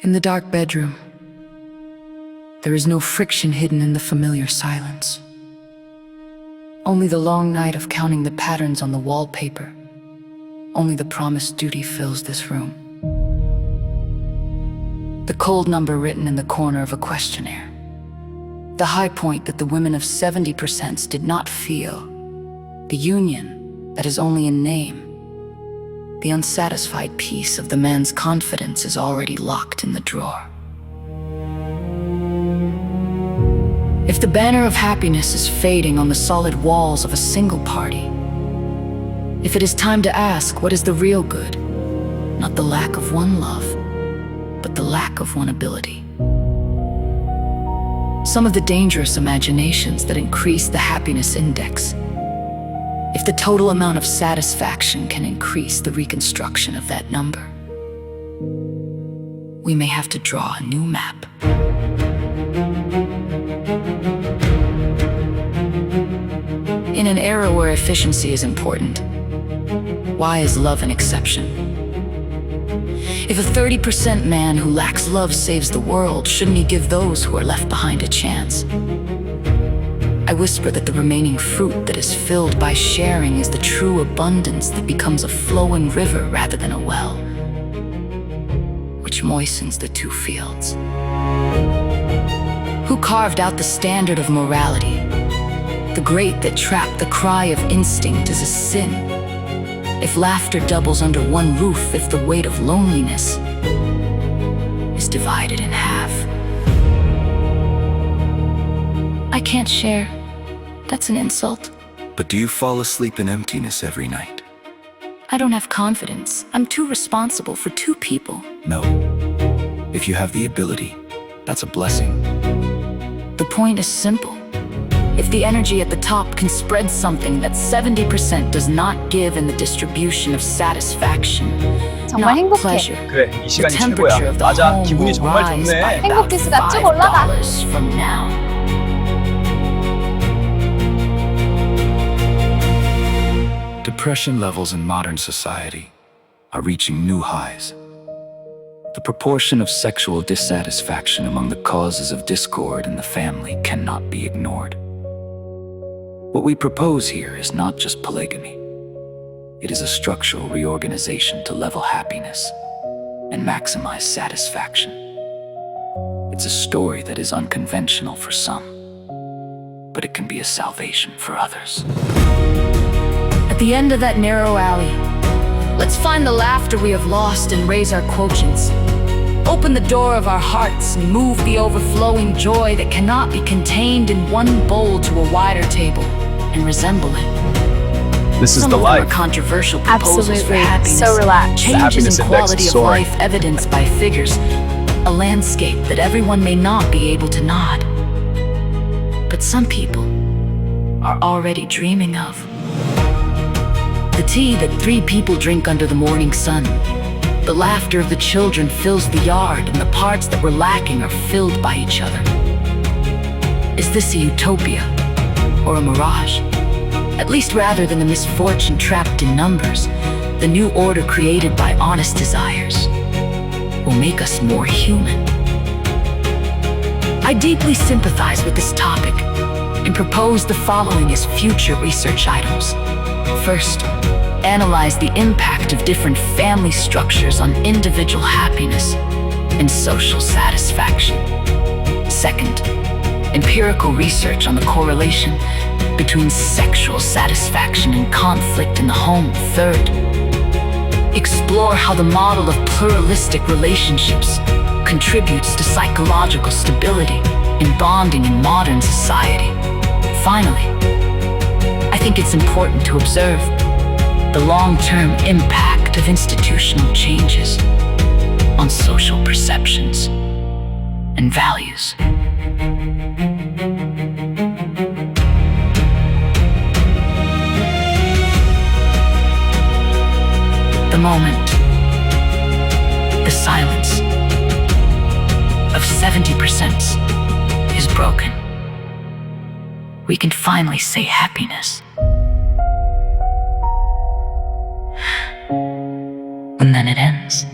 In the dark bedroom, there is no friction hidden in the familiar silence. Only the long night of counting the patterns on the wallpaper. Only the promised duty fills this room. The cold number written in the corner of a questionnaire. The high point that the women of 70% did not feel. The union that is only in name. The unsatisfied piece of the man's confidence is already locked in the drawer. If the banner of happiness is fading on the solid walls of a single party, if it is time to ask what is the real good, not the lack of one love, but the lack of one ability. Some of the dangerous imaginations that increase the happiness index. If the total amount of satisfaction can increase the reconstruction of that number, we may have to draw a new map. In an era where efficiency is important, why is love an exception? If a 30% man who lacks love saves the world, shouldn't he give those who are left behind a chance? I whisper that the remaining fruit that is filled by sharing is the true abundance that becomes a flowing river rather than a well, which moistens the two fields. Who carved out the standard of morality? The great that trapped the cry of instinct is a sin. If laughter doubles under one roof, if the weight of loneliness is divided in half. I can't share. That's an insult. But do you fall asleep in emptiness every night? I don't have confidence. I'm too responsible for two people. No. If you have the ability, that's a blessing. The point is simple. If the energy at the top can spread something that 70% does not give in the distribution of satisfaction, 정말 not 행복해. pleasure, 그래, 이 the 시간이 temperature 최고야. of the 맞아, home 기분이 will 정말 rise by 좋네. about 행복지수가 쭉 올라가. $5 from now. Depression levels in modern society are reaching new highs. The proportion of sexual dissatisfaction among the causes of discord in the family cannot be ignored. What we propose here is not just polygamy. It is a structural reorganization to level happiness and maximize satisfaction. It's a story that is unconventional for some, but it can be a salvation for others. At the end of that narrow alley, let's find the laughter we have lost and raise our quotients. Open the door of our hearts and move the overflowing joy that cannot be contained in one bowl to a wider table and resemble it. This is Some the of them are life. controversial proposals for Absolutely. happiness. So relaxed. The Changes happiness in index quality is of soaring. life evidenced by figures. A landscape that everyone may not be able to nod. But some people are already dreaming of. The tea that 3 people drink under the morning sun. The laughter of the children fills the yard, and the parts that were lacking are filled by each other. Is this a utopia or a mirage? At least rather than the misfortune trapped in numbers, the new order created by honest desires will make us more human. I deeply sympathize with this topic and propose the following as future research items. First, analyze the impact of different family structures on individual happiness and social satisfaction. Second, empirical research on the correlation between sexual satisfaction and conflict in the home. Third, explore how the model of pluralistic relationships contributes to psychological stability and bonding in modern society. Finally, I think it's important to observe the long-term impact of institutional changes on social perceptions and values. The moment, the silence of 70% is broken. We can finally say happiness. And then it ends.